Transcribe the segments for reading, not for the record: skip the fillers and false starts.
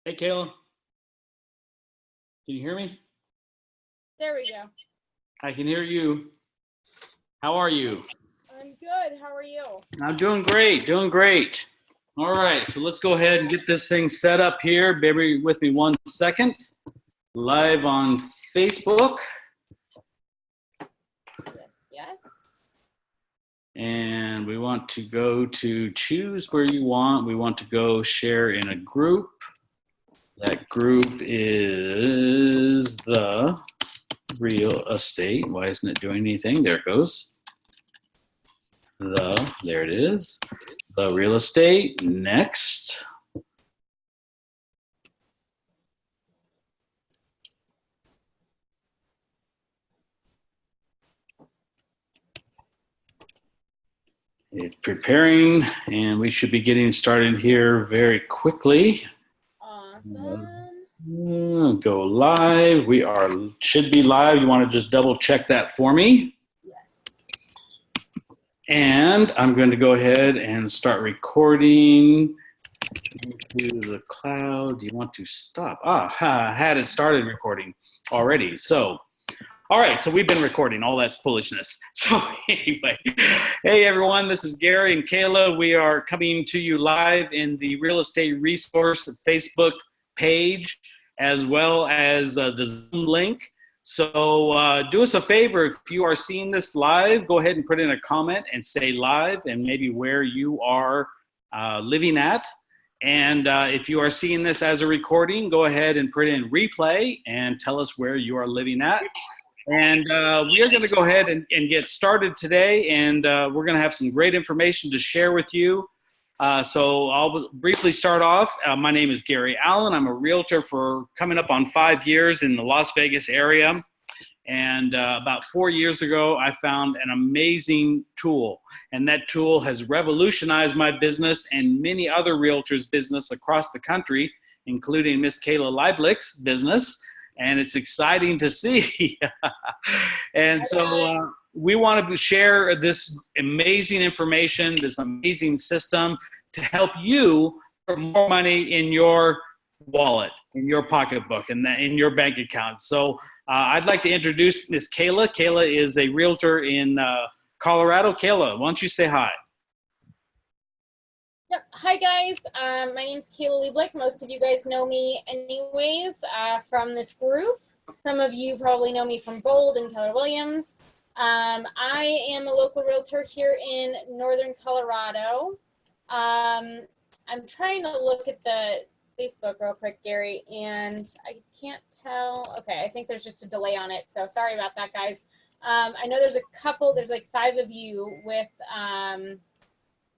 Hey, Kayla. Can you hear me? There we go. I can hear you. How are you? I'm good. How are you? I'm doing great, doing great. All right, so let's go ahead and get this thing set up here. Bear with me 1 second. Live on Facebook. Yes. And we want to go to choose where you want. We want to go share in a group. That group is the real estate. Why isn't it doing anything? There it goes. There it is. The real estate. Next. It's preparing, and we should be getting started here very quickly. Awesome. Go live. We should be live. You want to just double check that for me? Yes. And I'm going to go ahead and start recording into the cloud. Do you want to stop? I had it started recording already. So, all right. So we've been recording. All that's foolishness. So anyway, hey everyone, this is Gary and Kayla. We are coming to you live in the Real Estate Resource Facebook page, as well as the Zoom link. So do us a favor, if you are seeing this live, go ahead and put in a comment and say live and maybe where you are living at. And if you are seeing this as a recording, go ahead and put in replay and tell us where you are living at. And we are going to go ahead and get started today, and we're going to have some great information to share with you. So I'll briefly start off. My name is Gary Allen. I'm a realtor for coming up on 5 years in the Las Vegas area. And about 4 years ago, I found an amazing tool. And that tool has revolutionized my business and many other realtors' business across the country, including Miss Kayla Leiblick's business. And it's exciting to see. And so we want to share this amazing information, this amazing system to help you put more money in your wallet, in your pocketbook, and in your bank account. So I'd like to introduce Miss Kayla. Kayla is a realtor in Colorado. Kayla, why don't you say hi? Yep. Hi guys, my name is Kayla Leiblick. Most of you guys know me anyways from this group. Some of you probably know me from Bold and Keller Williams. I am a local realtor here in Northern Colorado. I'm trying to look at the Facebook real quick, Gary, and I can't tell. Okay, I think there's just a delay on it, so sorry about that, guys. I know there's like 5 of you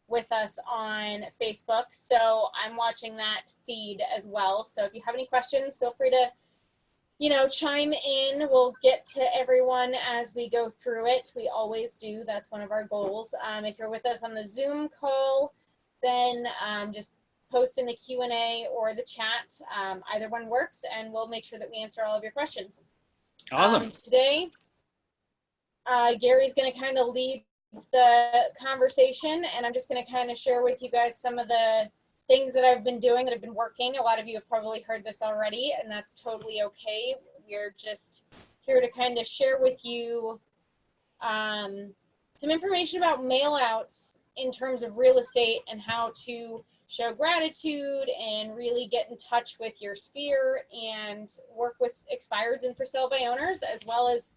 with us on Facebook, so I'm watching that feed as well. So if you have any questions, feel free to chime in. We'll get to everyone as we go through it. We always do. That's one of our goals. If you're with us on the Zoom call, then just post in the Q&A or the chat. Either one works, and we'll make sure that we answer all of your questions. Awesome. Today, Gary's going to kind of lead the conversation, and I'm just going to kind of share with you guys some of the things that I've been doing that have been working. A lot of you have probably heard this already, and that's totally okay. We're just here to kind of share with you some information about mail-outs in terms of real estate and how to show gratitude and really get in touch with your sphere and work with expireds and for sale by owners, as well as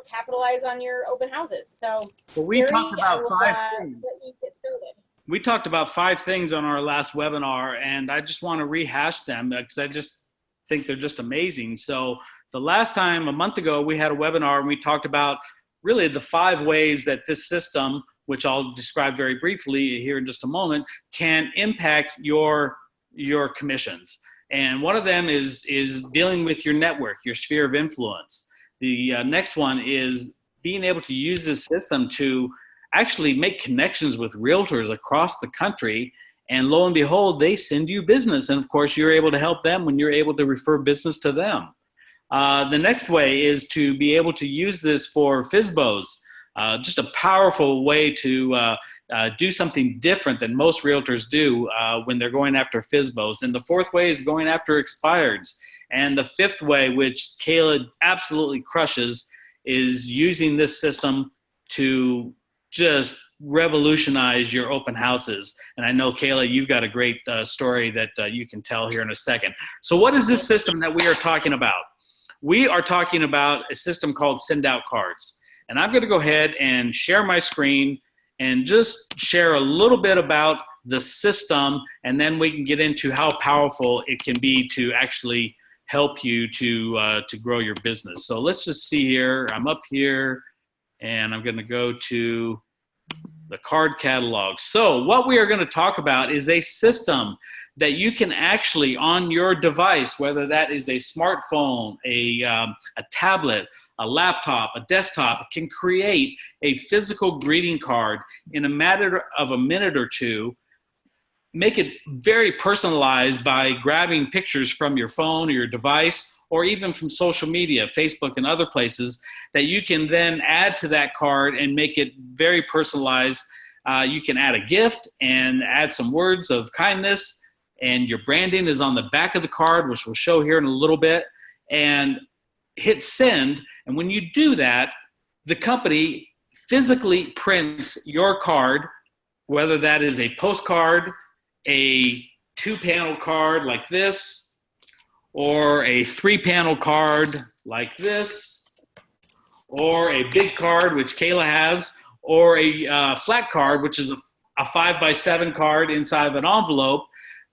capitalize on your open houses. So we talked about 5 things. Let you get started. We talked about 5 things on our last webinar, and I just want to rehash them because I just think they're just amazing. So the last time, a month ago, we had a webinar and we talked about really the 5 ways that this system, which I'll describe very briefly here in just a moment, can impact your commissions. And one of them is dealing with your network, your sphere of influence. The next one is being able to use this system to actually make connections with realtors across the country, and lo and behold, they send you business, and of course you're able to help them when you're able to refer business to them. The next way is to be able to use this for FSBOs. Just a powerful way to do something different than most realtors do when they're going after FSBOs. And the fourth way is going after expireds. And the fifth way, which Kayla absolutely crushes, is using this system to just revolutionize your open houses. And I know, Kayla, you've got a great story that you can tell here in a second. So what is this system that we are talking about? We are talking about a system called Send Out Cards. And I'm going to go ahead and share my screen and just share a little bit about the system, and then we can get into how powerful it can be to actually help you to grow your business. So let's just see here. I'm up here, and I'm going to go to the card catalog. So what we are going to talk about is a system that you can actually, on your device, whether that is a smartphone, a tablet, a laptop, a desktop, can create a physical greeting card in a matter of a minute or two, make it very personalized by grabbing pictures from your phone or your device, or even from social media, Facebook and other places, that you can then add to that card and make it very personalized. You can add a gift and add some words of kindness, and your branding is on the back of the card, which we'll show here in a little bit, and hit send. And when you do that, the company physically prints your card, whether that is a postcard, a 2-panel card like this, or a 3-panel card like this, or a big card, which Kayla has, or a flat card, which is a 5x7 card inside of an envelope.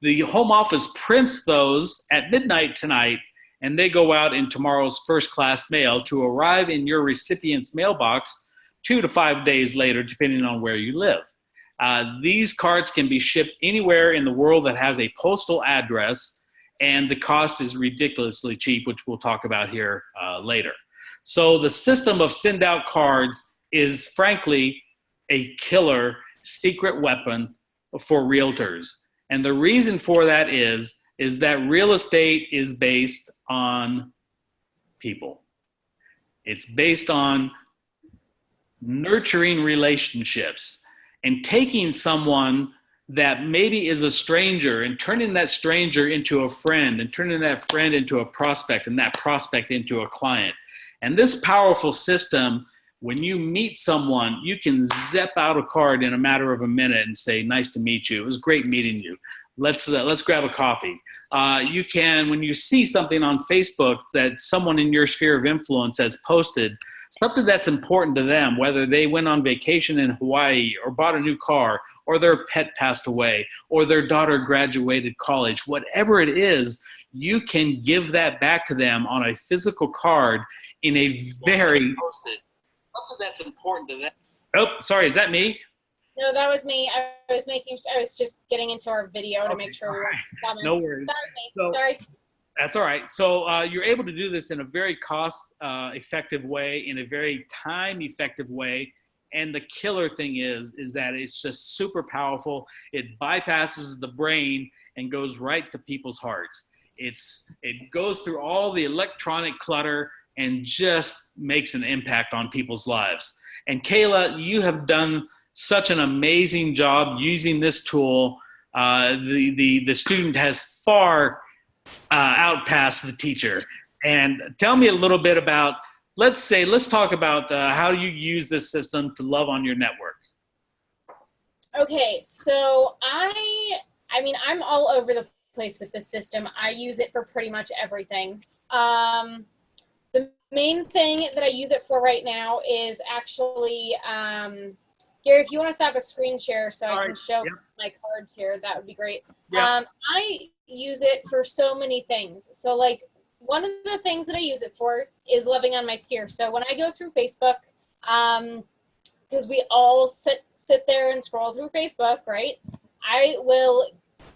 The home office prints those at midnight tonight, and they go out in tomorrow's first-class mail to arrive in your recipient's mailbox 2 to 5 days later, depending on where you live. These cards can be shipped anywhere in the world that has a postal address, and the cost is ridiculously cheap, which we'll talk about here later. So the system of Send Out Cards is, frankly, a killer secret weapon for realtors. And the reason for that is that real estate is based on people. It's based on nurturing relationships and taking someone that maybe is a stranger and turning that stranger into a friend, and turning that friend into a prospect, and that prospect into a client. And this powerful system, when you meet someone, you can zip out a card in a matter of a minute and say, "Nice to meet you. It was great meeting you. Let's grab a coffee." You can, when you see something on Facebook that someone in your sphere of influence has posted, something that's important to them, whether they went on vacation in Hawaii, or bought a new car, or their pet passed away, or their daughter graduated college, whatever it is, you can give that back to them on a physical card in a very, something that's important to them. Oh, sorry, is that me? No, that was me. I was just getting into our video to make sure we were comments. No worries. Sorry. That's all right. So you're able to do this in a very cost-effective way, in a very time-effective way. And the killer thing is that it's just super powerful. It bypasses the brain and goes right to people's hearts. It goes through all the electronic clutter and just makes an impact on people's lives. And Kayla, you have done such an amazing job using this tool. The student has far outpassed the teacher. And tell me a little bit about, let's talk about how you use this system to love on your network. Okay, so I mean, I'm all over the place with this system. I use it for pretty much everything. The main thing that I use it for right now is actually, Gary, if you want to stop a screen share so I can show my cards here, that would be great. Yep. I use it for so many things. So like, one of the things that I use it for is loving on my skier. So when I go through Facebook, because we all sit there and scroll through Facebook, right? I will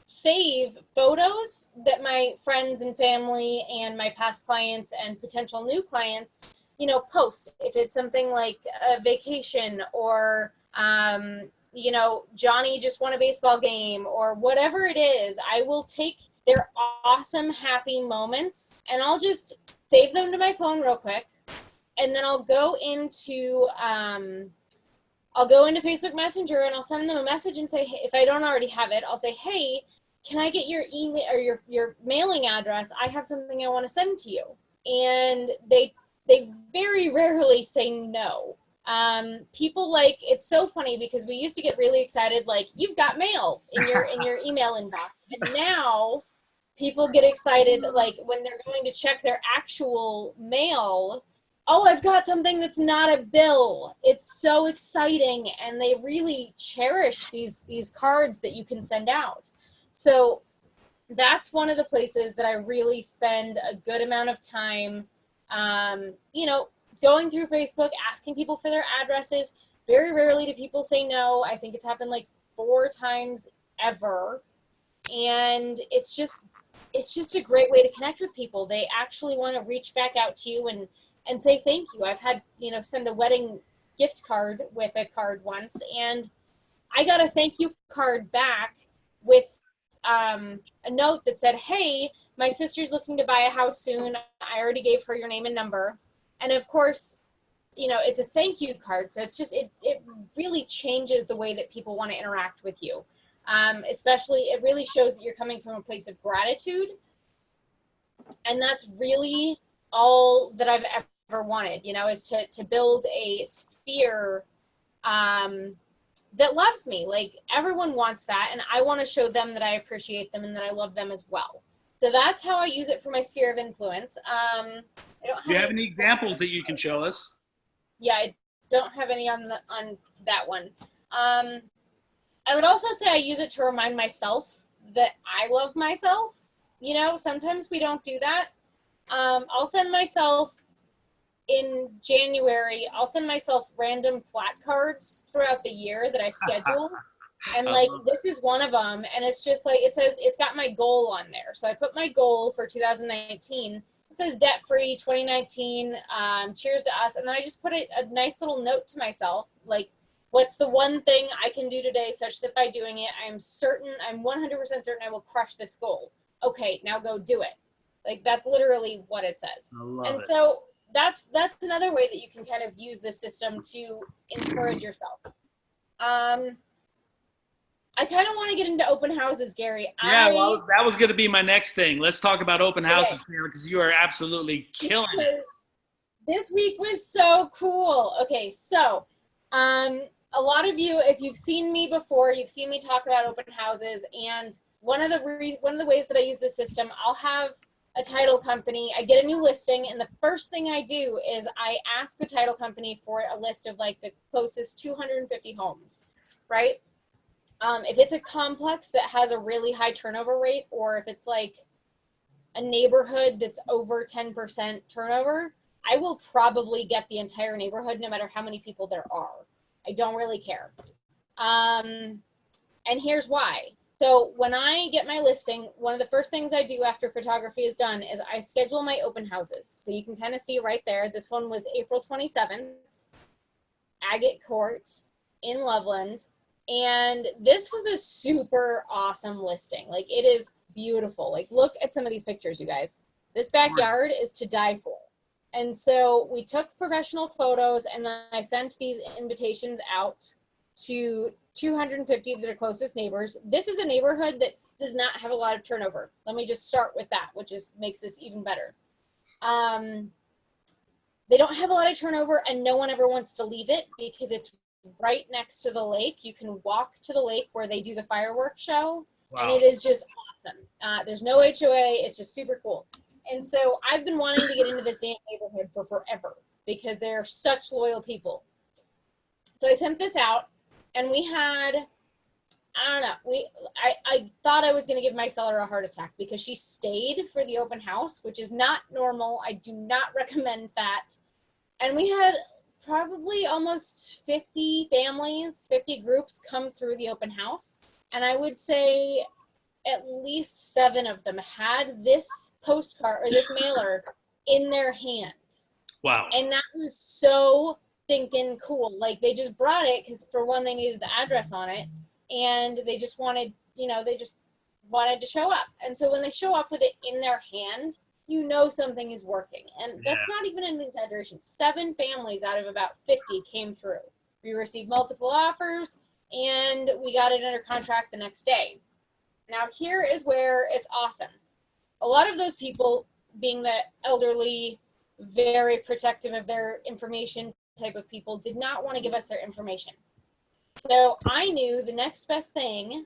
save photos that my friends and family and my past clients and potential new clients, post. If it's something like a vacation, or Johnny just won a baseball game, or whatever it is, I will take their awesome, happy moments and I'll just save them to my phone real quick. And then I'll go into I'll go into Facebook Messenger and I'll send them a message and say, hey, if I don't already have it, I'll say, hey, can I get your email or your mailing address? I have something I want to send to you. And they very rarely say no. People like, it's so funny because we used to get really excited, like, you've got mail in your email inbox. And now people get excited, like, when they're going to check their actual mail. Oh, I've got something that's not a bill. It's so exciting. And they really cherish these cards that you can send out. So that's one of the places that I really spend a good amount of time, going through Facebook, asking people for their addresses. Very rarely do people say no. I think it's happened like 4 times ever. And it's just a great way to connect with people. They actually want to reach back out to you and say thank you. I've had, send a wedding gift card with a card once, and I got a thank you card back with a note that said, hey, my sister's looking to buy a house soon. I already gave her your name and number. And of course, it's a thank you card. So it's just, it really changes the way that people want to interact with you. Especially, it really shows that you're coming from a place of gratitude. And that's really all that I've ever wanted, is to build a sphere that loves me. Like, everyone wants that, and I want to show them that I appreciate them and that I love them as well. So that's how I use it for my sphere of influence. Do you have any examples that you can show us? Yeah, I don't have any on that one. I would also say I use it to remind myself that I love myself. Sometimes we don't do that. I'll send myself in January, I'll send myself random flat cards throughout the year that I schedule. And like, this is one of them. And it's just like, it says, it's got my goal on there. So I put my goal for 2019. It says debt-free 2019, cheers to us. And then I just put a nice little note to myself, like, what's the one thing I can do today such that by doing it, I'm 100% certain I will crush this goal. Okay, now go do it. Like, that's literally what it says. And so that's another way that you can kind of use this system to encourage yourself. I kind of want to get into open houses, Gary. Yeah, well, that was going to be my next thing. Let's talk about open houses, because you are absolutely killing it. This week was so cool. Okay, so a lot of you, if you've seen me before, you've seen me talk about open houses, and one of the ways that I use this system, I'll have a title company. I get a new listing, and the first thing I do is I ask the title company for a list of like the closest 250 homes, right? If it's a complex that has a really high turnover rate, or if it's like a neighborhood that's over 10% turnover, I will probably get the entire neighborhood no matter how many people there are. I don't really care. And here's why. So when I get my listing, one of the first things I do after photography is done is I schedule my open houses. So you can kind of see right there, this one was April 27th, Agate Court in Loveland. And this was a super awesome listing. Like, it is beautiful. Like, look at some of these pictures, you guys. This backyard is to die for. And so we took professional photos, and then I sent these invitations out to 250 of their closest neighbors. This is a neighborhood that does not have a lot of turnover. Let me just start with that, which makes this even better. They don't have a lot of turnover, and no one ever wants to leave it because it's right next to the lake. You can walk to the lake where they do the fireworks show. Wow. And it is just awesome. There's no HOA. It's just super cool. And so I've been wanting to get into this damn neighborhood for forever because they're such loyal people. So I sent this out, and we had, I don't know, I thought I was going to give my seller a heart attack because she stayed for the open house, which is not normal. I do not recommend that. And we had probably almost 50 families, 50 groups come through the open house. And I would say at least 7 of them had this postcard or this mailer in their hand. Wow. And that was so stinking cool. Like, they just brought it because, for one, they needed the address on it, and they just wanted, they just wanted to show up. And so when they show up with it in their hand, you know something is working. And that's not even an exaggeration. 7 families out of about 50 came through. We received multiple offers, and we got it under contract the next day. Now, here is where it's awesome. A lot of those people, being the elderly, very protective of their information type of people, did not want to give us their information. So I knew the next best thing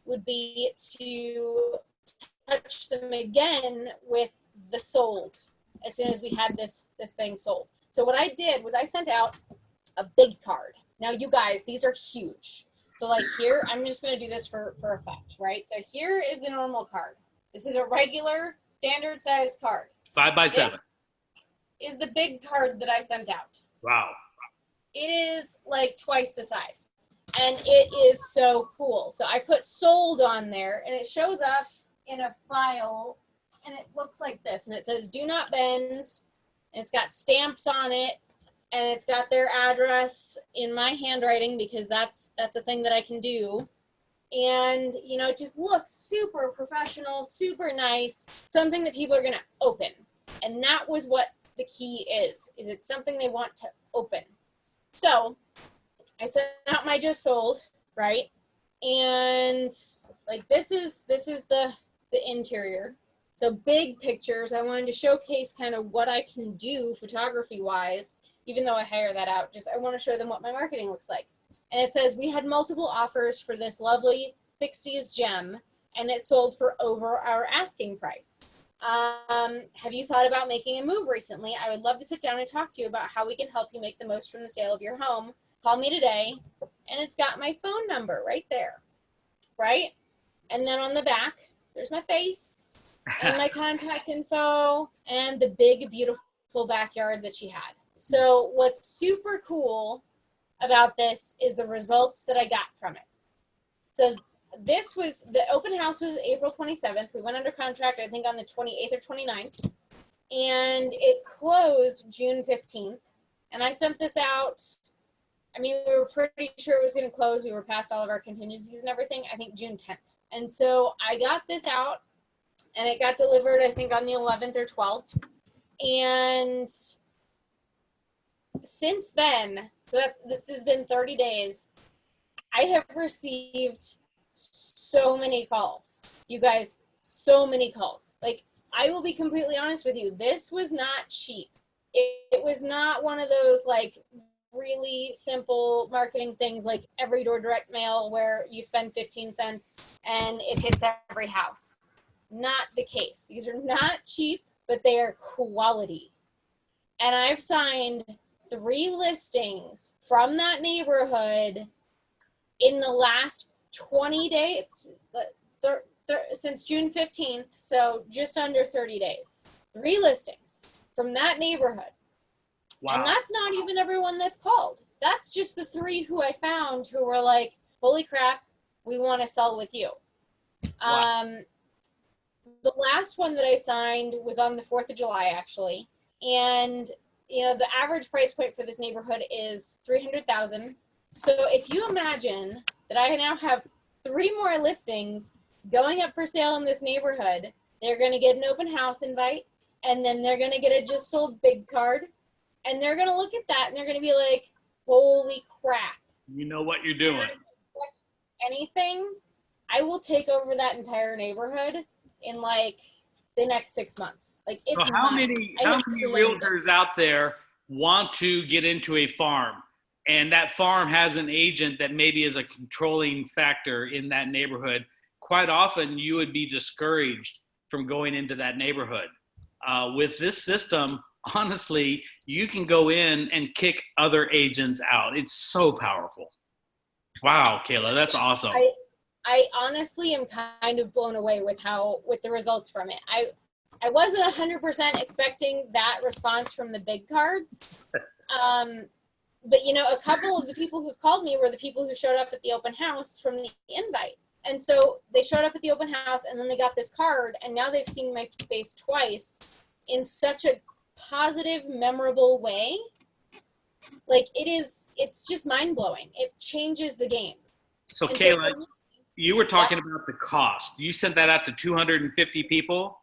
would be to touch them again with the sold as soon as we had this thing sold. So what I did was I sent out a big card. Now, you guys, these are huge. So like here, I'm just going to do this for effect, right? So here is the normal card. This is a regular standard size card. 5 by 7. This is the big card that I sent out. Wow. It is like twice the size. And it is so cool. So I put sold on there, and it shows up in a file, and it looks like this. And it says, do not bend. And it's got stamps on it, and it's got their address in my handwriting, because that's a thing that I can do. And, you know, it just looks super professional, super nice, something that people are going to open. And that was what the key is it's something they want to open. So I sent out my just sold, right? And like this is the interior. So big pictures. I wanted to showcase kind of what I can do photography wise, even though I hire that out. Just I want to show them what my marketing looks like. And it says we had multiple offers for this lovely 60s gem, and it sold for over our asking price. Have you thought about making a move recently? I would love to sit down and talk to you about how we can help you make the most from the sale of your home. Call me today. And it's got my phone number right there, right? And then on the back, there's my face and my contact info and the big, beautiful backyard that she had. So what's super cool about this is the results that I got from it. So this was, the open house was April 27th. We went under contract, I think, on the 28th or 29th. And it closed June 15th. And I sent this out, I mean, we were pretty sure it was going to close. We were past all of our contingencies and everything, I think June 10th. And so I got this out, and it got delivered, I think, on the 11th or 12th. And since then, so this has been 30 days, I have received so many calls. You guys, so many calls. Like, I will be completely honest with you. This was not cheap. It was not one of those, like, really simple marketing things like every door direct mail where you spend 15 cents and it hits every house. Not the case. These are not cheap, but they are quality. And I've signed 3 listings from that neighborhood in the last 20 days, since June 15th, so just under 30 days. 3 listings from that neighborhood. Wow. And that's not even everyone that's called. That's just the 3 who I found who were like, holy crap, we want to sell with you. Wow. The last one that I signed was on the 4th of July, actually. And, you know, the average price point for this neighborhood is $300,000. So if you imagine that I now have 3 more listings going up for sale in this neighborhood, they're going to get an open house invite, and then they're going to get a just sold big card. And they're going to look at that, and they're going to be like, holy crap. You know what you're doing. Anything, I will take over that entire neighborhood in, like, the next 6 months. Like, it's so how many realtors out there want to get into a farm, and that farm has an agent that maybe is a controlling factor in that neighborhood? Quite often, you would be discouraged from going into that neighborhood. With this system, honestly, you can go in and kick other agents out. It's so powerful. Wow, Kayla, that's awesome. I honestly am kind of blown away with the results from it. I wasn't 100% expecting that response from the big cards. But, you know, a couple of the people who've called me were the people who showed up at the open house from the invite. And so they showed up at the open house, and then they got this card, and now they've seen my face twice in such a positive, memorable way. Like, it's just mind-blowing. It changes the game. So, Kayla, you were talking about the cost. You sent that out to 250 people?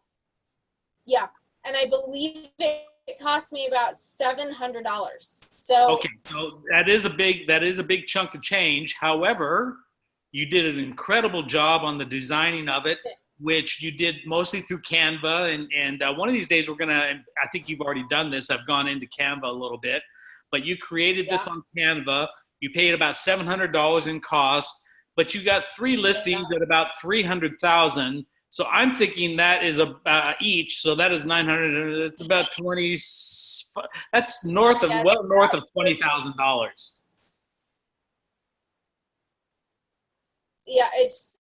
Yeah, and I believe it it cost me about $700. So Okay, so that is a big chunk of change. However, you did an incredible job on the designing of it, which you did mostly through Canva. And one of these days we're gonna. I think you've already done this. I've gone into Canva a little bit, but you created this on Canva. You paid about $700 in cost, but you got 3 listings at about 300,000. So I'm thinking that is each. So that is 900. It's about 20. That's north of north of $20,000. Yeah, it's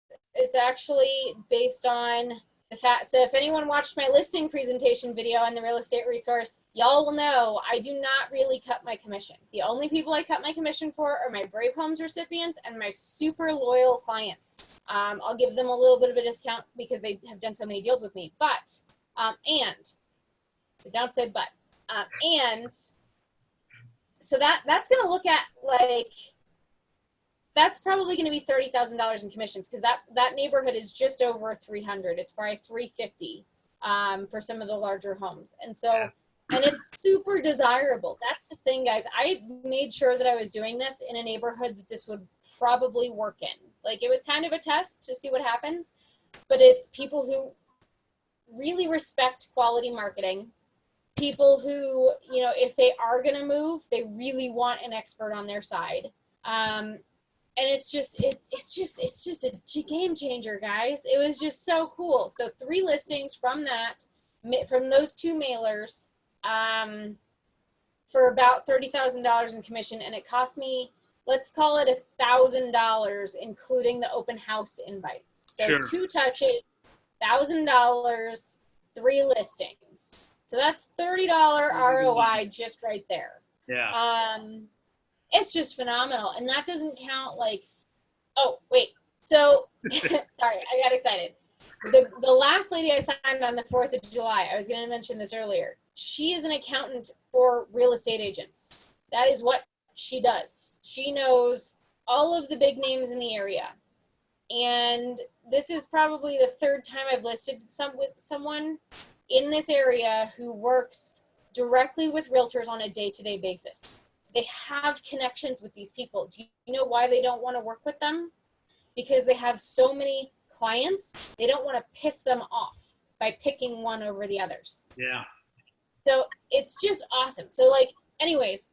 actually based on the fact. So if anyone watched my listing presentation video on the real estate resource, y'all will know I do not really cut my commission. The only people I cut my commission for are my Brave Homes recipients and my super loyal clients. I'll give them a little bit of a discount because they have done so many deals with me. But so don't say but. And so that's going to look at like, that's probably going to be $30,000 in commissions because that neighborhood is just over 300. It's probably 350 for some of the larger homes. And so, and it's super desirable. That's the thing, guys. I made sure that I was doing this in a neighborhood that this would probably work in. Like it was kind of a test to see what happens, but it's people who really respect quality marketing. People who, you know, if they are going to move, they really want an expert on their side. And it's just a game changer, guys. It was just so cool. So 3 listings from those 2 mailers, for about $30,000 in commission. And it cost me, let's call it $1,000, including the open house invites. So Sure. 2 touches, $1,000, 3 listings. So that's $30 ROI just right there. Yeah. It's just phenomenal. And that doesn't count like, oh, wait. So, sorry, I got excited. The last lady I signed on the 4th of July, I was going to mention this earlier. She is an accountant for real estate agents. That is what she does. She knows all of the big names in the area. And this is probably the 3rd time I've listed with someone in this area who works directly with realtors on a day-to-day basis. They have connections with these people. Do you know why they don't want to work with them? Because they have so many clients, they don't want to piss them off by picking one over the others. Yeah. So it's just awesome. So like, anyways,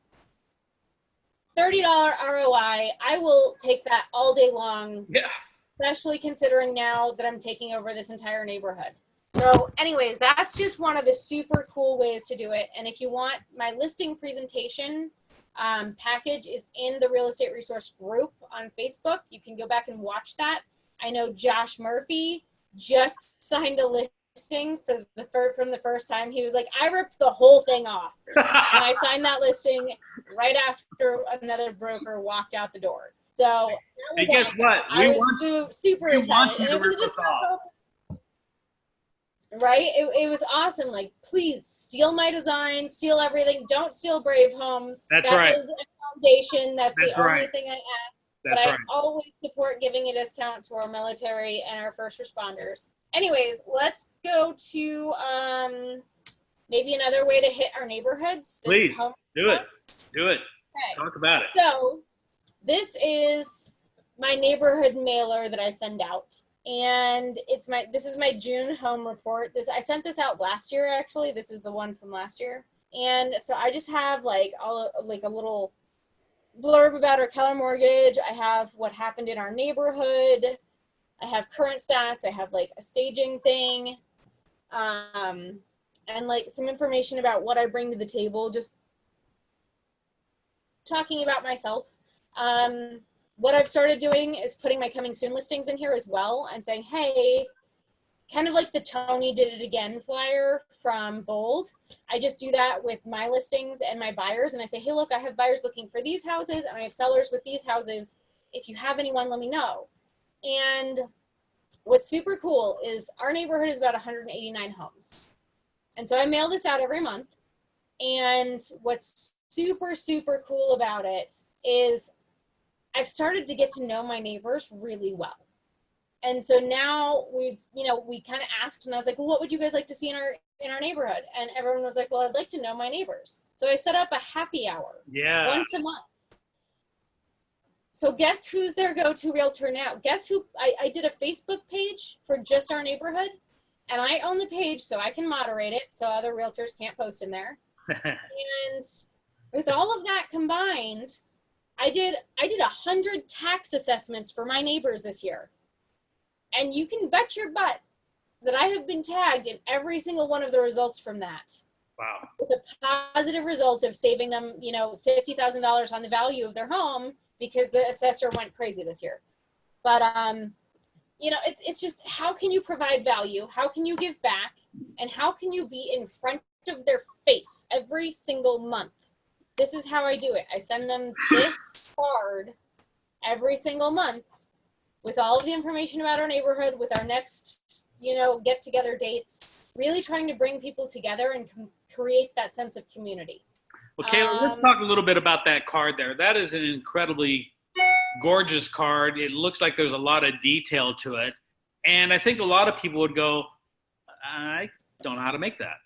$30 ROI, I will take that all day long. Yeah. Especially considering now that I'm taking over this entire neighborhood. So anyways, that's just one of the super cool ways to do it. And if you want, my listing presentation package is in the real estate resource group on Facebook. You can go back and watch that. I know Josh Murphy just signed a listing from the first time. He was like, I ripped the whole thing off. And I signed that listing right after another broker walked out the door. So and guess awesome. what? I was super excited. And it was a discount program. Right? It was awesome. Like, please steal my design, steal everything. Don't steal Brave Homes. That's that right. Is a foundation. That's the right. only thing I ask. That's but right. I always support giving a discount to our military and our first responders. Anyways, let's go to maybe another way to hit our neighborhoods. Please, do it. Do it. Okay. Talk about it. So this is my neighborhood mailer that I send out. And this is my June home report. I sent this out last year, actually. This is the one from last year. And so I just have like a little blurb about our Keller mortgage. I have what happened in our neighborhood. I have current stats. I have like a staging thing. And like some information about what I bring to the table, just talking about myself. What I've started doing is putting my coming soon listings in here as well and saying, hey, kind of like the Tony did it again flyer from Bold. I just do that with my listings and my buyers. And I say, hey, look, I have buyers looking for these houses and I have sellers with these houses. If you have anyone, let me know. And what's super cool is our neighborhood is about 189 homes. And so I mail this out every month. And what's super, super cool about it is I've started to get to know my neighbors really well. And so now we kind of asked, and I was like, well, what would you guys like to see in our neighborhood? And everyone was like, well, I'd like to know my neighbors. So I set up a happy hour once a month. So guess who's their go-to realtor now? Guess who? I did a Facebook page for just our neighborhood, and I own the page so I can moderate it so other realtors can't post in there. And with all of that combined, I did 100 tax assessments for my neighbors this year. And you can bet your butt that I have been tagged in every single one of the results from that. Wow. With a positive result of saving them, $50,000 on the value of their home because the assessor went crazy this year. But, it's just, how can you provide value? How can you give back? And how can you be in front of their face every single month? This is how I do it. I send them this card every single month with all of the information about our neighborhood, with our next, get-together dates, really trying to bring people together and create that sense of community. Well, Kayla, let's talk a little bit about that card there. That is an incredibly gorgeous card. It looks like there's a lot of detail to it. And I think a lot of people would go, I don't know how to make that.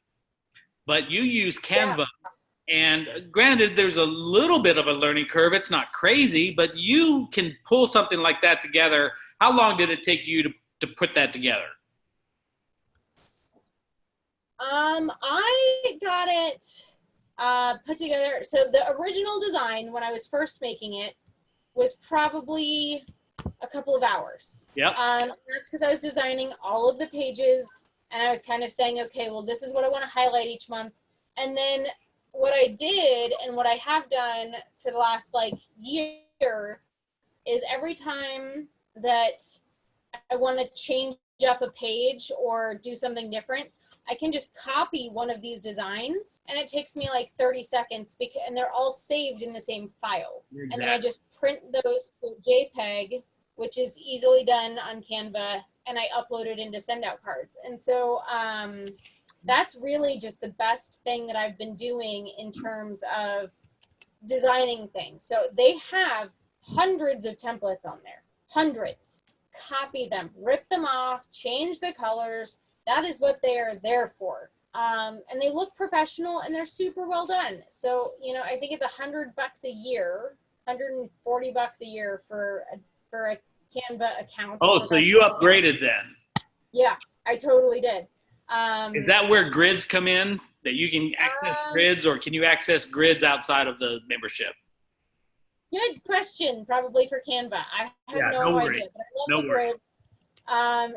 But you use Canva. Yeah. And granted, there's a little bit of a learning curve. It's not crazy, but you can pull something like that together. How long did it take you to put that together? I got it put together. So the original design, when I was first making it, was probably a couple of hours. Yep. That's because I was designing all of the pages, and I was kind of saying, okay, well, this is what I want to highlight each month. And then what I did and what I have done for the last year is every time that I want to change up a page or do something different, I can just copy one of these designs, and it takes me 30 seconds and they're all saved in the same file. Exactly. And then I just print those to JPEG, which is easily done on Canva, and I upload it into send out cards. And so that's really just the best thing that I've been doing in terms of designing things. So they have hundreds of templates on there, hundreds. Copy them, rip them off, change the colors. That is what they are there for. And they look professional, and they're super well done. So, I think it's $100 a year, $140 a year for a Canva account. Oh, so you upgraded then? Yeah, I totally did. Is that where grids come in? That you can access grids, or can you access grids outside of the membership? Good question, probably for Canva. I have no idea, but I love the grids.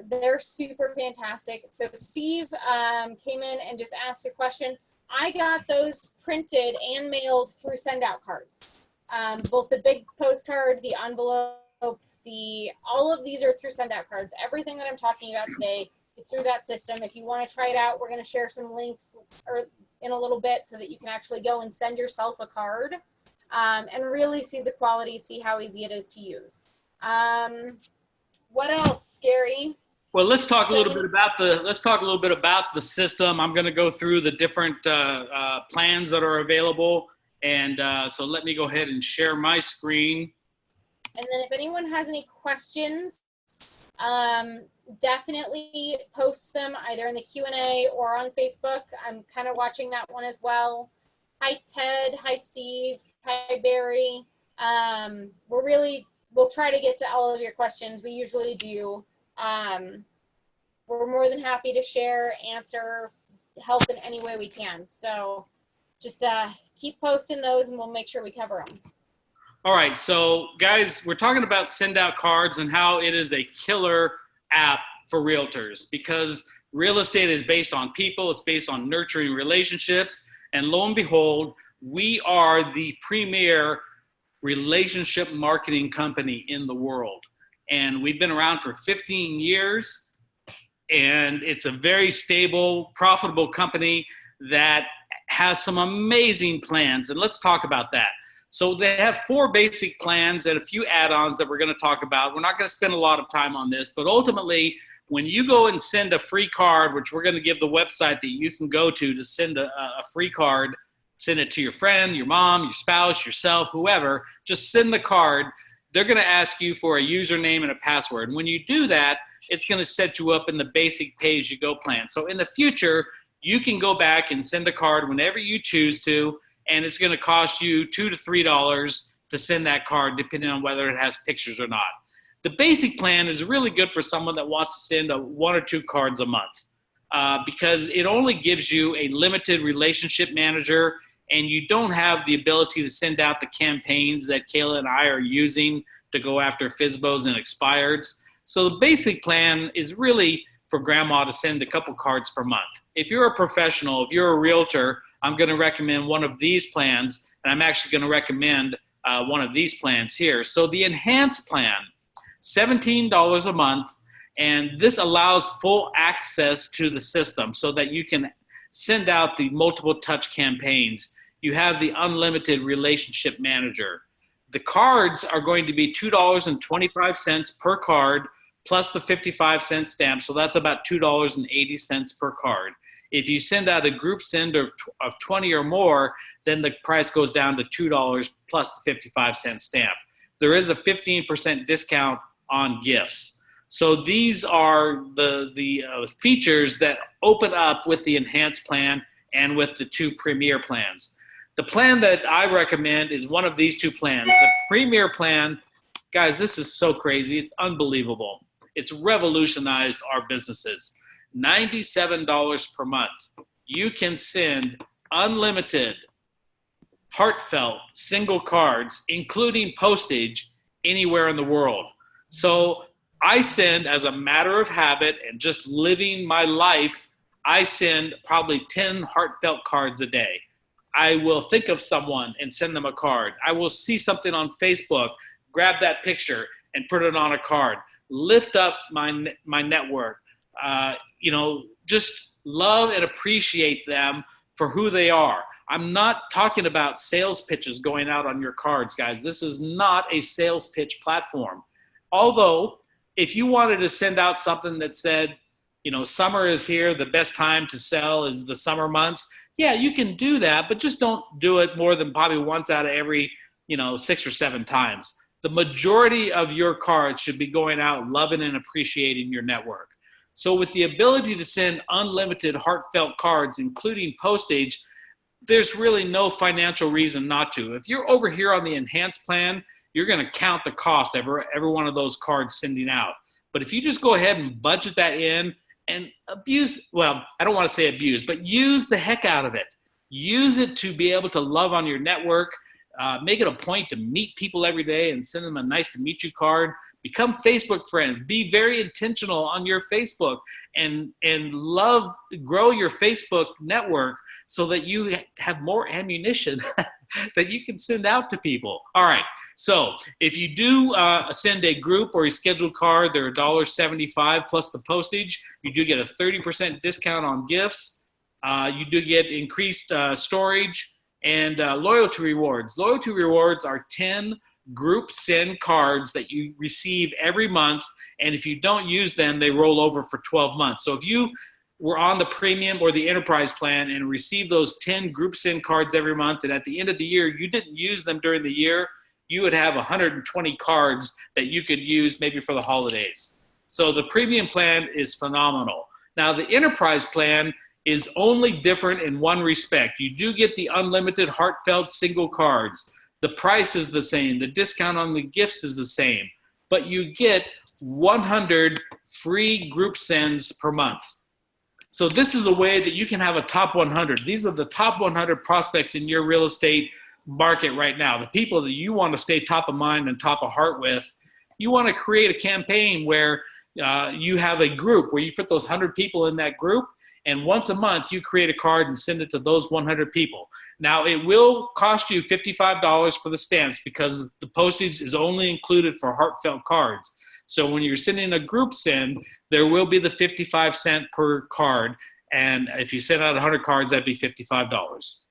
They're super fantastic. So Steve came in and just asked a question. I got those printed and mailed through send out cards. Both the big postcard, the envelope, all of these are through send out cards. Everything that I'm talking about today is through that system. If you want to try it out, we're going to share some links in a little bit so that you can actually go and send yourself a card and really see the quality, see how easy it is to use. What else, Gary? Well, let's talk a little bit about the system. I'm going to go through the different plans that are available, and so let me go ahead and share my screen. And then, if anyone has any questions, definitely post them either in the Q&A or on Facebook. I'm kind of watching that one as well. Hi, Ted. Hi, Steve. Hi, Barry. We'll try to get to all of your questions. We usually do. We're more than happy to share, answer, help in any way we can. So just keep posting those, and we'll make sure we cover them. All right. So, guys, we're talking about send out cards and how it is a killer app for realtors, because real estate is based on people. It's based on nurturing relationships. And lo and behold, we are the premier relationship marketing company in the world. And we've been around for 15 years, and it's a very stable, profitable company that has some amazing plans. And let's talk about that. So they have 4 basic plans and a few add-ons that we're going to talk about. We're not going to spend a lot of time on this, but ultimately, when you go and send a free card, which we're going to give the website that you can go to send a free card, send it to your friend, your mom, your spouse, yourself, whoever, just send the card. They're going to ask you for a username and a password. And when you do that, it's going to set you up in the basic pay-as-you-go plan. So in the future, you can go back and send a card whenever you choose to, and it's going to cost you $2 to $3 to send that card, depending on whether it has pictures or not. The basic plan is really good for someone that wants to send 1 or 2 cards a month, because it only gives you a limited relationship manager, and you don't have the ability to send out the campaigns that Kayla and I are using to go after FSBOs and expireds. So the basic plan is really for grandma to send a couple cards per month. If you're a professional, if you're a realtor, I'm going to recommend one of these plans, and I'm actually going to recommend one of these plans here. So the enhanced plan, $17 a month, and this allows full access to the system so that you can send out the multiple touch campaigns. You have the unlimited relationship manager. The cards are going to be $2.25 per card plus the 55-cent stamp, so that's about $2.80 per card. If you send out a group send of 20 or more, then the price goes down to $2 plus the 55-cent stamp. There is a 15% discount on gifts. So these are the features that open up with the enhanced plan and with the 2 premier plans. The plan that I recommend is one of these 2 plans. The premier plan, guys, this is so crazy. It's unbelievable. It's revolutionized our businesses. $97 per month. You can send unlimited, heartfelt, single cards, including postage, anywhere in the world. So I send, as a matter of habit and just living my life, I send probably 10 heartfelt cards a day. I will think of someone and send them a card. I will see something on Facebook, grab that picture and put it on a card. Lift up my network. Just love and appreciate them for who they are. I'm not talking about sales pitches going out on your cards, guys. This is not a sales pitch platform. Although, if you wanted to send out something that said, summer is here, the best time to sell is the summer months, yeah, you can do that, but just don't do it more than probably once out of every, 6 or 7 times. The majority of your cards should be going out loving and appreciating your network. So with the ability to send unlimited heartfelt cards, including postage, there's really no financial reason not to. If you're over here on the enhanced plan, you're going to count the cost of every one of those cards sending out. But if you just go ahead and budget that in and I don't want to say abuse, but use the heck out of it. Use it to be able to love on your network. Make it a point to meet people every day and send them a nice to meet you card. Become Facebook friends. Be very intentional on your Facebook and grow your Facebook network so that you have more ammunition that you can send out to people. All right. So if you do send a group or a scheduled card, they're $1.75 plus the postage. You do get a 30% discount on gifts. You do get increased storage and loyalty rewards. Loyalty rewards are 10 group send cards that you receive every month, and if you don't use them, they roll over for 12 months. So if you were on the premium or the enterprise plan and received those 10 group send cards every month, and at the end of the year you didn't use them during the year, you would have 120 cards that you could use maybe for the holidays. So the premium plan is phenomenal. Now the enterprise plan is only different in one respect. You do get the unlimited heartfelt single cards. The price is the same. The discount on the gifts is the same. But you get 100 free group sends per month. So this is a way that you can have a top 100. These are the top 100 prospects in your real estate market right now. The people that you want to stay top of mind and top of heart with. You want to create a campaign where you have a group where you put those 100 people in that group, and once a month you create a card and send it to those 100 people. Now, it will cost you $55 for the stamps because the postage is only included for heartfelt cards. So when you're sending a group send, there will be the 55 cents per card. And if you send out 100 cards, that'd be $55.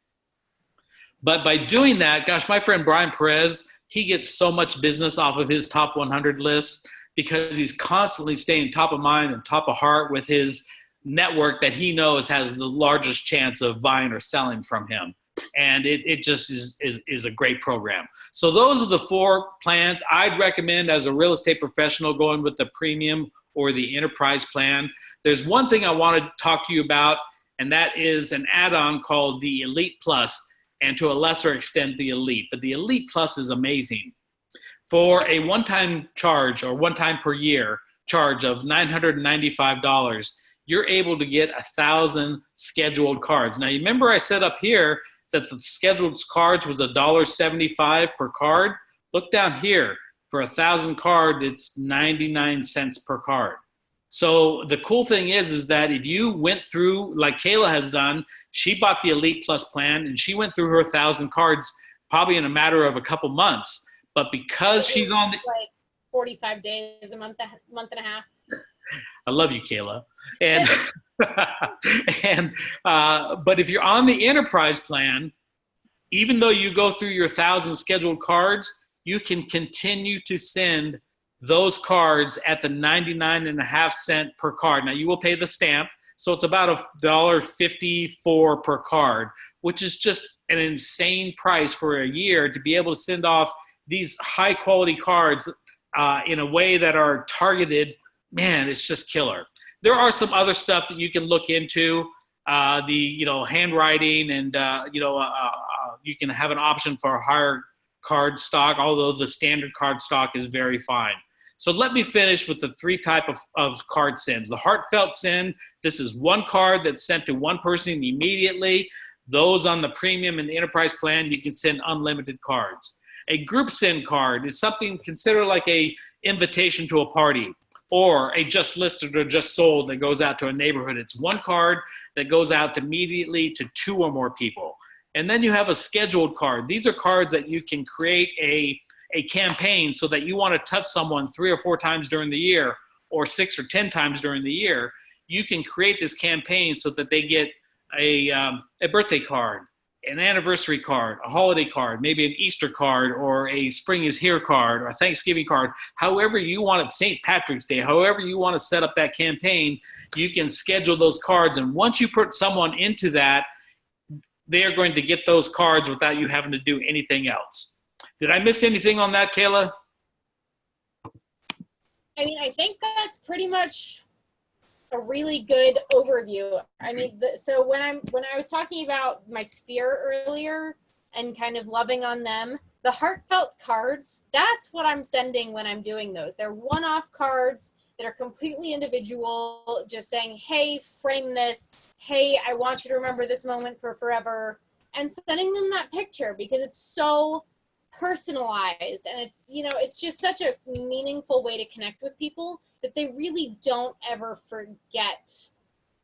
But by doing that, gosh, my friend Brian Perez, he gets so much business off of his top 100 lists because he's constantly staying top of mind and top of heart with his network that he knows has the largest chance of buying or selling from him. And it just is a great program. So those are the 4 plans I'd recommend as a real estate professional, going with the premium or the enterprise plan. There's one thing I want to talk to you about, and that is an add-on called the Elite Plus, and to a lesser extent, the Elite. But the Elite Plus is amazing. For a one-time charge or one-time per year charge of $995, you're able to get 1,000 scheduled cards. Now, you remember I said up here that the scheduled cards was $1.75 per card? Look down here. For 1,000 cards, it's 99 cents per card. So the cool thing is that if you went through, like Kayla has done, she bought the Elite Plus plan and she went through her 1,000 cards probably in a matter of a couple months. But because she's on the, like 45 days, a month and a half. I love you, Kayla. And but if you're on the enterprise plan, even though you go through your 1,000 scheduled cards, you can continue to send those cards at the 99.5 cents per card. Now you will pay the stamp, so it's about $1.54 per card, which is just an insane price for a year to be able to send off these high quality cards in a way that are targeted. Man, it's just killer. There are some other stuff that you can look into, the handwriting, and you can have an option for a higher card stock, although the standard card stock is very fine. So let me finish with the three type of card sends. The heartfelt send, this is one card that's sent to one person immediately. Those on the premium and the enterprise plan, you can send unlimited cards. A group send card is something considered like a invitation to a party, or a just listed or just sold that goes out to a neighborhood. It's one card that goes out immediately to 2 or more people. And then you have a scheduled card. These are cards that you can create a campaign so that you want to touch someone 3 or 4 times during the year, or 6 or 10 times during the year. You can create this campaign so that they get a birthday card, an anniversary card, a holiday card, maybe an Easter card, or a spring is here card, or a Thanksgiving card. However you want it, St. Patrick's Day, however you want to set up that campaign, you can schedule those cards. And once you put someone into that, they are going to get those cards without you having to do anything else. Did I miss anything on that, Kayla? I mean, I think that's pretty much a really good overview. I mean, so when I was talking about my sphere earlier and kind of loving on them, the heartfelt cards, that's what I'm sending when I'm doing those. They're one-off cards that are completely individual, just saying, hey, frame this. Hey, I want you to remember this moment for forever. And sending them that picture because it's so personalized, and it's just such a meaningful way to connect with people that they really don't ever forget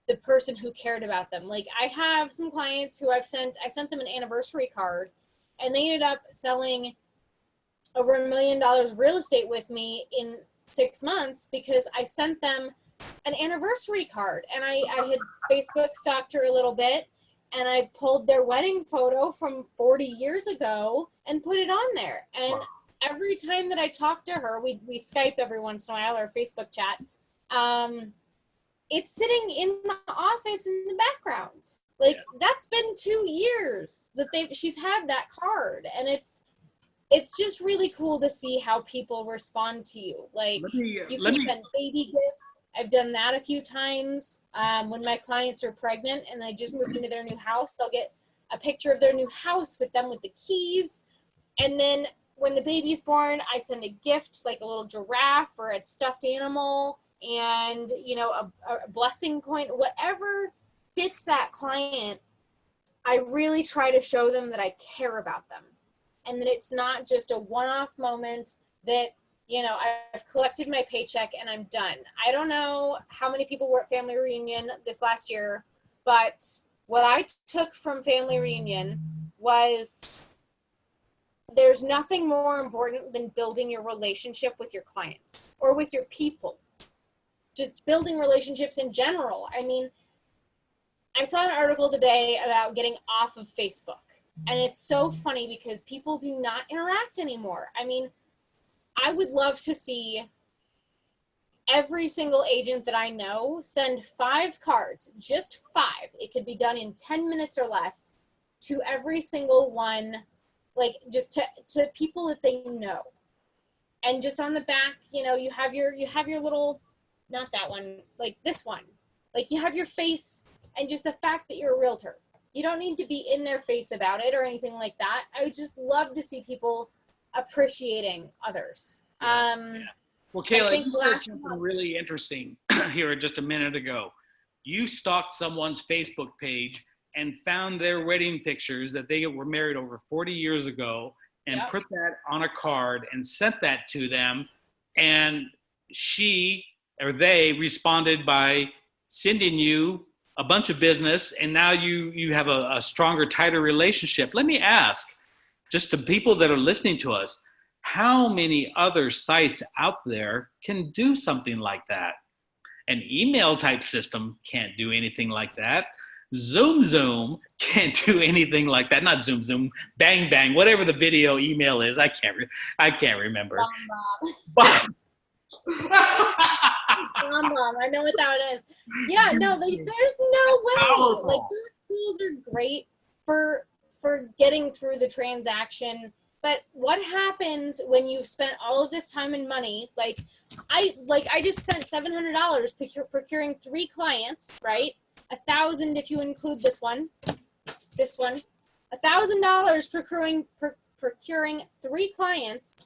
the person who cared about them. Like, I have some clients who I sent them an anniversary card, and they ended up selling over $1 million real estate with me in 6 months because I sent them an anniversary card. And I had Facebook stalked her a little bit, and I pulled their wedding photo from 40 years ago and put it on there. And every time that I talk to her, we Skype every once in a while, or Facebook chat, it's sitting in the office in the background. Like, that's been 2 years that she's had that card. And it's just really cool to see how people respond to you. Like, you can send baby gifts. I've done that a few times. When my clients are pregnant and they just moved into their new house, they'll get a picture of their new house with them with the keys. And then when the baby's born, I send a gift, like a little giraffe or a stuffed animal, and a blessing coin, whatever fits that client. I really try to show them that I care about them, and that it's not just a one-off moment that I've collected my paycheck and I'm done. I don't know how many people were at family reunion this last year, but what I took from family reunion was there's nothing more important than building your relationship with your clients or with your people. Just building relationships in general. I mean, I saw an article today about getting off of Facebook, and it's so funny because people do not interact anymore. I mean, I would love to see every single agent that I know send 5 cards, just 5. It could be done in 10 minutes or less, to every single one, like just to people that they know. And just on the back, you have your little not that one, like this one. Like you have your face and just the fact that you're a realtor. You don't need to be in their face about it or anything like that. I would just love to see people appreciating others. Yeah. Well, Kayla, you said something month, really interesting here just a minute ago. You stalked someone's Facebook page and found their wedding pictures that they were married over 40 years ago and yep. put that on a card and sent that to them. And she or they responded by sending you a bunch of business, and now you have a stronger, tighter relationship. Let me ask, just the people that are listening to us, how many other sites out there can do something like that? An email type system can't do anything like that. Zoom can't do anything like that. Not Zoom, Bang Bang, whatever the video email is. I can't remember. But I know what that is. Yeah, no, there's no way. Like those tools are great for getting through the transaction. But what happens when you've spent all of this time and money? Like I just spent $700 procuring 3 clients, right? $1,000 if you include this one, $1,000 procuring 3 clients.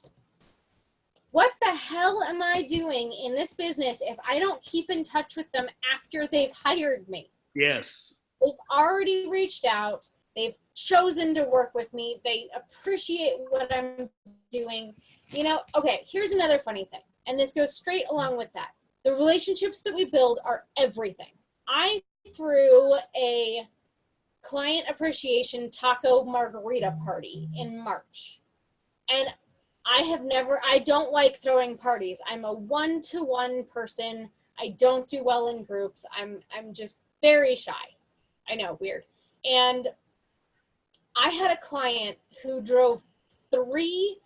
What the hell am I doing in this business if I don't keep in touch with them after they've hired me? yes, They've already reached out. They've chosen to work with me. They appreciate what I'm doing. You know, okay, here's another funny thing. And this goes straight along with that. The relationships that we build are everything. I threw a client appreciation taco margarita party in March. And I don't like throwing parties. I'm a one-to-one person. I don't do well in groups. I'm just very shy. I know, weird. And I had a client who drove 3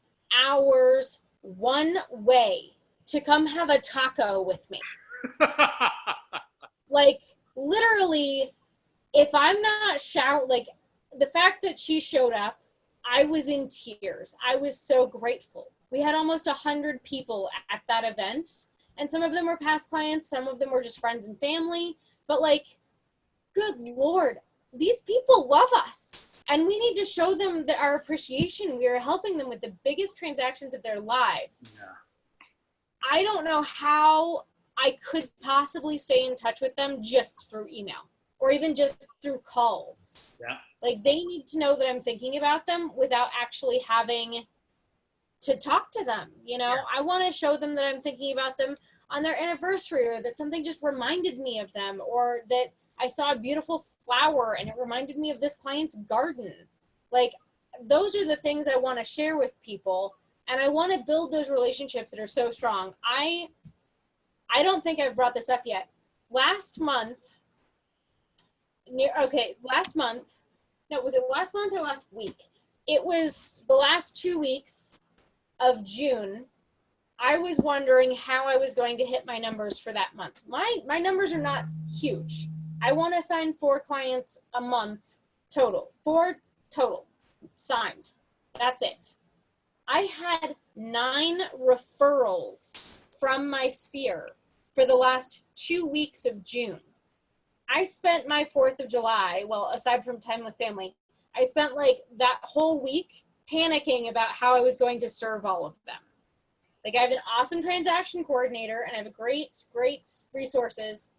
hours one way to come have a taco with me. Like, literally, if I'm not like, the fact that she showed up, I was in tears. I was so grateful. We had almost 100 people at that event, and some of them were past clients, some of them were just friends and family, but like, good Lord, these people love us, and we need to show them our appreciation. We are helping them with the biggest transactions of their lives. Yeah. I don't know how I could possibly stay in touch with them just through email or even just through calls. Yeah. Like, they need to know that I'm thinking about them without actually having to talk to them. You know, I want to show them that I'm thinking about them on their anniversary, or that something just reminded me of them, or that I saw a beautiful flower and it reminded me of this client's garden. Like, those are the things I want to share with people. And I want to build those relationships that are so strong. I don't think I've brought this up yet. Last month, was it last month or last week? It was the last 2 weeks of June. I was wondering how I was going to hit my numbers for that month. My numbers are not huge. I want to sign 4 clients a month total. 4 total signed. That's it. I had 9 referrals from my sphere for the last 2 weeks of June. I spent my 4th of July, well, aside from time with family, I spent like that whole week panicking about how I was going to serve all of them. Like, I have an awesome transaction coordinator and I have a great resources,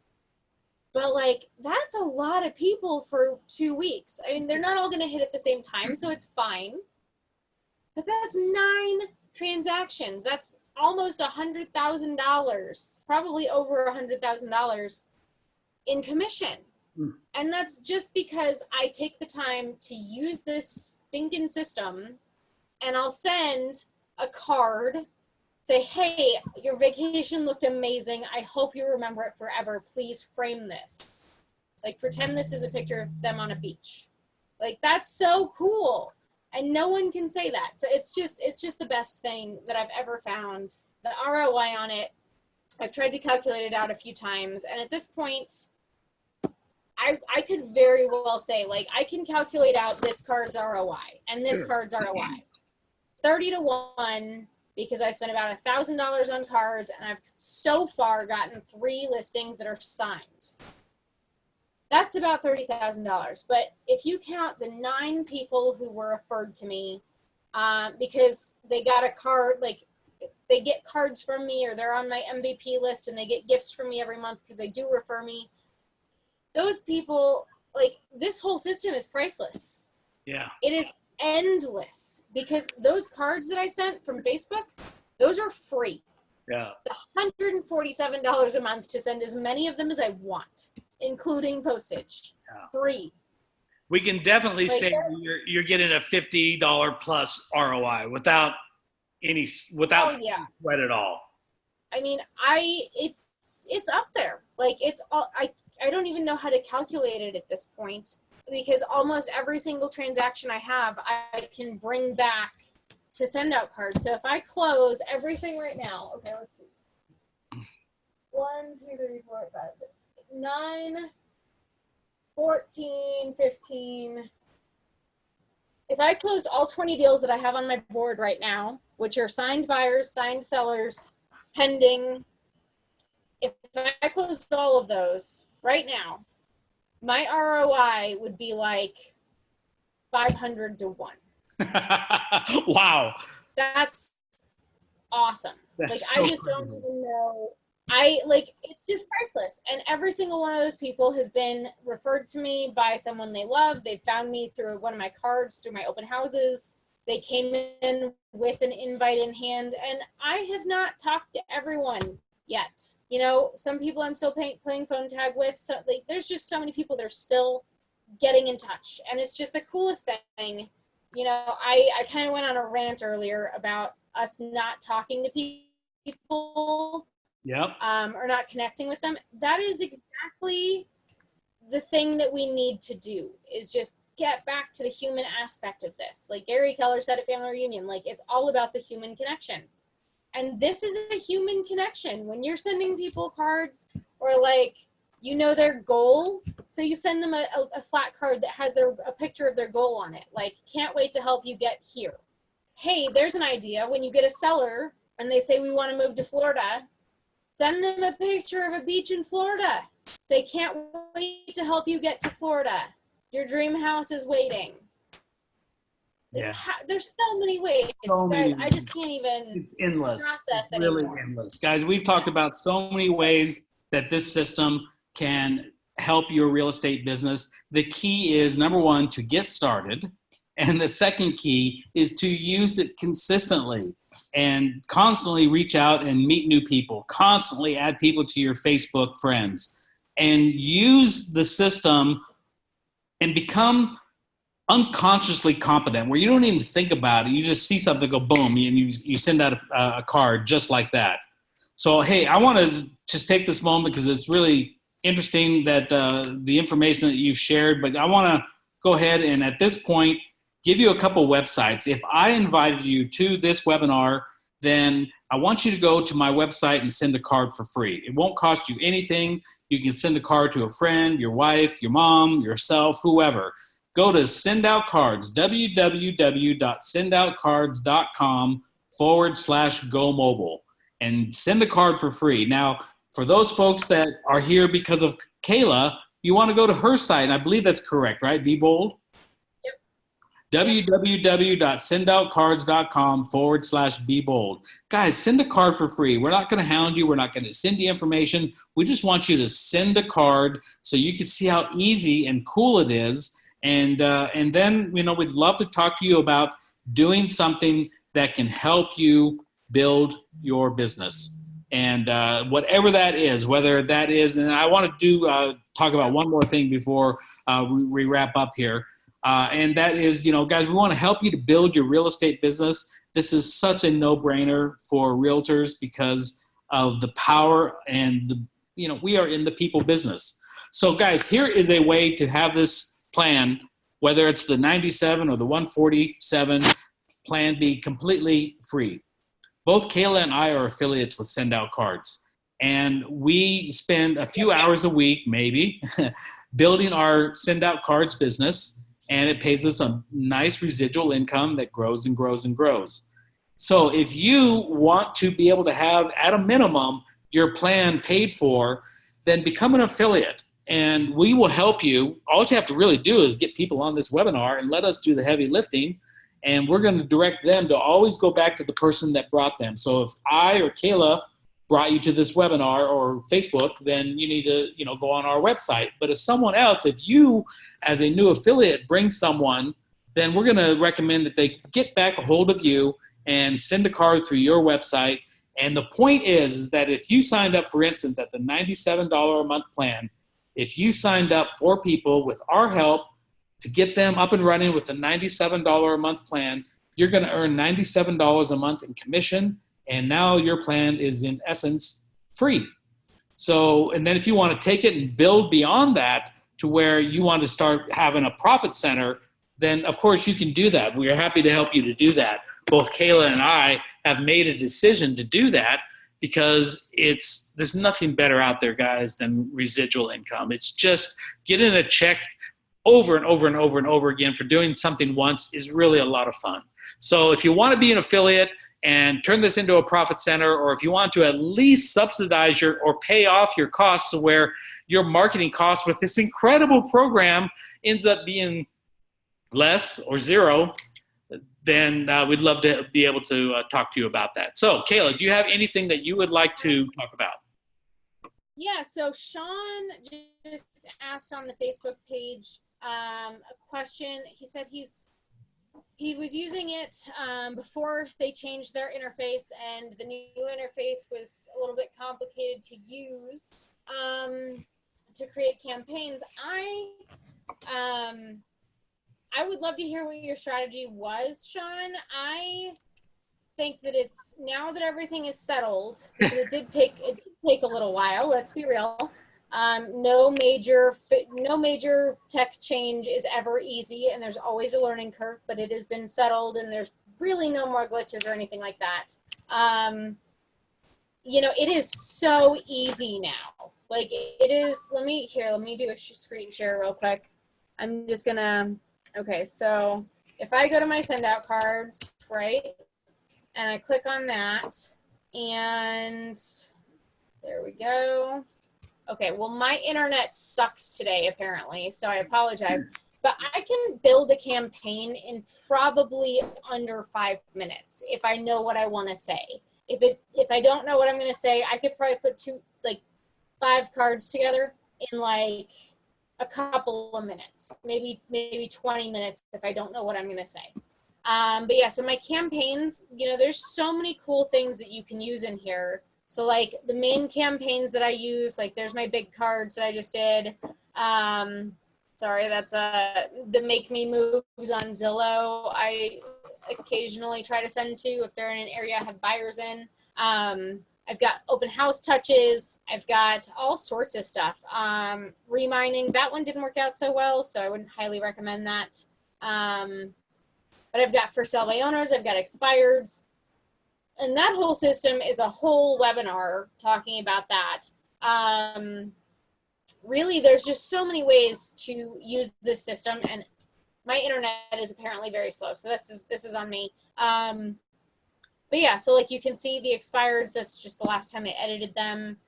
but like, that's a lot of people for 2 weeks. I mean, they're not all going to hit at the same time, so it's fine. But that's 9 transactions. That's almost $100,000, probably over $100,000 in commission. And that's just because I take the time to use this thinking system, and I'll send a card, say, hey, your vacation looked amazing. I hope you remember it forever. Please frame this. Like, pretend this is a picture of them on a beach. Like, that's so cool. And no one can say that. So it's just the best thing that I've ever found. The ROI on it, I've tried to calculate it out a few times. And at this point, I could very well say, like, I can calculate out this card's ROI and this card's ROI. 30 to 1 because I spent about $1,000 on cards, and I've so far gotten 3 listings that are signed. That's about $30,000. But if you count the 9 people who were referred to me because they got a card, like they get cards from me or they're on my MVP list and they get gifts from me every month because they do refer me, those people, like, this whole system is priceless. Yeah. It is endless because those cards that I sent from Facebook, those are free. Yeah. It's $147 a month to send as many of them as I want, including postage. Yeah. Free. We can definitely Like say you're getting a $50 plus ROI without Oh, yeah. sweat at all. I mean, it's up there. Like, it's all, I don't even know how to calculate it at this point because almost every single transaction I have, I can bring back to send out cards. So if I close everything right now, okay, let's see. 1, 2, 3, 4, 5, 6, 9, 14, 15. If I closed all 20 deals that I have on my board right now, which are signed buyers, signed sellers, pending, if I closed all of those right now, my ROI would be like 500 to 1. Wow. That's awesome. That's like, so I just crazy. don't even know. It's just priceless. And every single one of those people has been referred to me by someone they love. They found me through one of my cards, through my open houses. They came in with an invite in hand, and I have not talked to everyone yet. You know, some people I'm still playing phone tag with. So, like, there's just so many people that are still getting in touch, and it's just the coolest thing. You know, I kind of went on a rant earlier about us not talking to people. Yep. Or not connecting with them. That is exactly the thing that we need to do, is just get back to the human aspect of this. Like Gary Keller said at Family Reunion, like, it's all about the human connection. And this is a human connection. When you're sending people cards, or like, you know, their goal, so you send them a flat card that has a picture of their goal on it. Like, can't wait to help you get here. Hey, there's an idea. When you get a seller and they say, we want to move to Florida, send them a picture of a beach in Florida. They can't wait to help you get to Florida. Your dream house is waiting. Yeah. There's so many ways, So guys. many. I just can't even. It's endless. Process It's really anymore. endless. Guys, we've talked about so many ways that this system can help your real estate business. The key is, number one, to get started. And the second key is to use it consistently and constantly reach out and meet new people, constantly add people to your Facebook friends, and use the system and become unconsciously competent, where you don't even think about it. You just see something, go boom, and you send out a card just like that. So, hey, I want to just take this moment because it's really interesting that the information that you shared, but I want to go ahead and at this point give you a couple websites. If I invited you to this webinar, then I want you to go to my website and send a card for free. It won't cost you anything. You can send a card to a friend, your wife, your mom, yourself, whoever. Go to Send Out Cards, www.sendoutcards.com/go mobile, and send a card for free. Now, for those folks that are here because of Kayla, you want to go to her site, and I believe that's correct, right? Be Bold? www.sendoutcards.com/be bold. Guys, send a card for free. We're not going to hound you. We're not going to send you information. We just want you to send a card so you can see how easy and cool it is. And then, you know, we'd love to talk to you about doing something that can help you build your business. And whatever that is, whether that is, and I want to talk about one more thing before we wrap up here. And that is, you know, guys, we want to help you to build your real estate business. This is such a no-brainer for realtors because of the power and we are in the people business. So guys, here is a way to have this plan, whether it's the 97 or the 147 plan, be completely free. Both Kayla and I are affiliates with Send Out Cards, and we spend a few hours a week, maybe, building our Send Out Cards business. And it pays us a nice residual income that grows and grows and grows. So if you want to be able to have, at a minimum, your plan paid for, then become an affiliate. And we will help you. All you have to really do is get people on this webinar and let us do the heavy lifting. And we're going to direct them to always go back to the person that brought them. So if I or Kayla brought you to this webinar or Facebook, then you need to, go on our website. But if someone else, if you as a new affiliate bring someone, then we're going to recommend that they get back a hold of you and send a card through your website. And the point is that if you signed up, for instance, at the $97 a month plan, if you signed up 4 people with our help to get them up and running with the $97 a month plan, you're going to earn $97 a month in commission. And now your plan is in essence free. So, and then if you want to take it and build beyond that to where you want to start having a profit center, then of course you can do that. We are happy to help you to do that. Both Kayla and I have made a decision to do that because there's nothing better out there, guys, than residual income. It's just getting a check over and over and over and over again for doing something once is really a lot of fun. So if you want to be an affiliate and turn this into a profit center, or if you want to at least subsidize or pay off your costs to where your marketing costs with this incredible program ends up being less or zero, then we'd love to be able to talk to you about that. So Kayla, do you have anything that you would like to talk about? Yeah, so Sean just asked on the Facebook page a question. He said he was using it before they changed their interface, and the new interface was a little bit complicated to use to create campaigns. I would love to hear what your strategy was, Sean. I think that it's, now that everything is settled, because it did take a little while, let's be real. No major tech change is ever easy, and there's always a learning curve, but it has been settled and there's really no more glitches or anything like that. It is so easy now. Like it is, let me do a screen share real quick. I'm just gonna, okay, so if I go to my send out cards, right, and I click on that, and there we go. Okay, well, my internet sucks today, apparently, so I apologize. But I can build a campaign in probably under 5 minutes if I know what I want to say. If I don't know what I'm going to say, I could probably put 5 cards together in like a couple of minutes, maybe 20 minutes if I don't know what I'm going to say. But yeah, so my campaigns, there's so many cool things that you can use in here. So like the main campaigns that I use, like there's my big cards that I just did. Sorry, that's the Make Me Moves on Zillow. I occasionally try to send to if they're in an area I have buyers in. I've got open house touches. I've got all sorts of stuff. Remining, that one didn't work out so well, so I wouldn't highly recommend that. But I've got for sale by owners, I've got expireds. And that whole system is a whole webinar talking about that. Really, there's just so many ways to use this system, and my internet is apparently very slow, so this is on me. But yeah, so like you can see the expireds, that's just the last time I edited them.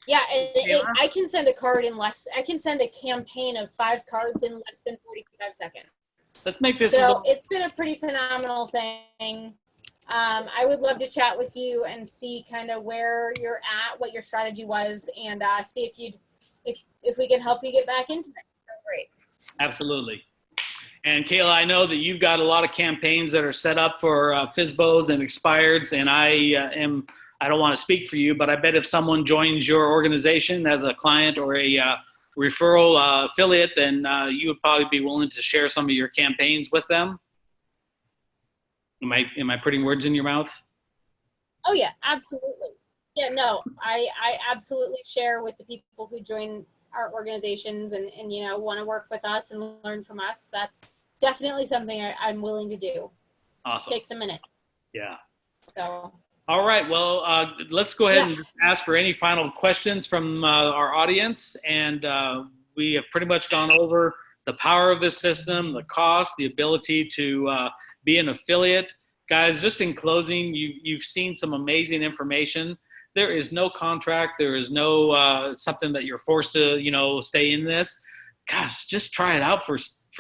Yeah, I can send a card in I can send a campaign of 5 cards in less than 45 seconds. Let's make this. So it's been a pretty phenomenal thing. I would love to chat with you and see kind of where you're at, what your strategy was, and see if we can help you get back into it. Great. Absolutely. And Kayla, I know that you've got a lot of campaigns that are set up for FSBOs and expireds, and I don't want to speak for you, but I bet if someone joins your organization as a client or a referral affiliate, then you would probably be willing to share some of your campaigns with them. Am I putting words in your mouth? Oh yeah, absolutely. Yeah, no, I absolutely share with the people who join our organizations and want to work with us and learn from us. That's definitely something I'm willing to do. Awesome. Just takes a minute. Yeah. So. All right. Well, let's go ahead and ask for any final questions from our audience. And we have pretty much gone over the power of this system, the cost, the ability to be an affiliate. Guys, just in closing, you've seen some amazing information. There is no contract. There is no something that you're forced to, stay in this. Gosh, just try it out for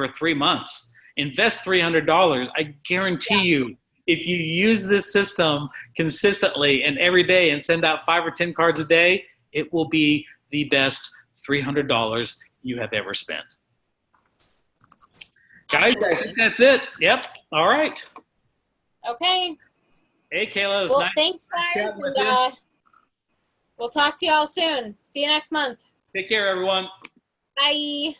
3 months. Invest $300. I guarantee you, if you use this system consistently and every day and send out 5 or 10 cards a day, it will be the best $300 you have ever spent. Guys, I think that's it. Yep. All right. Okay. Hey, Kayla. Well, thanks, guys. And we'll talk to you all soon. See you next month. Take care, everyone. Bye.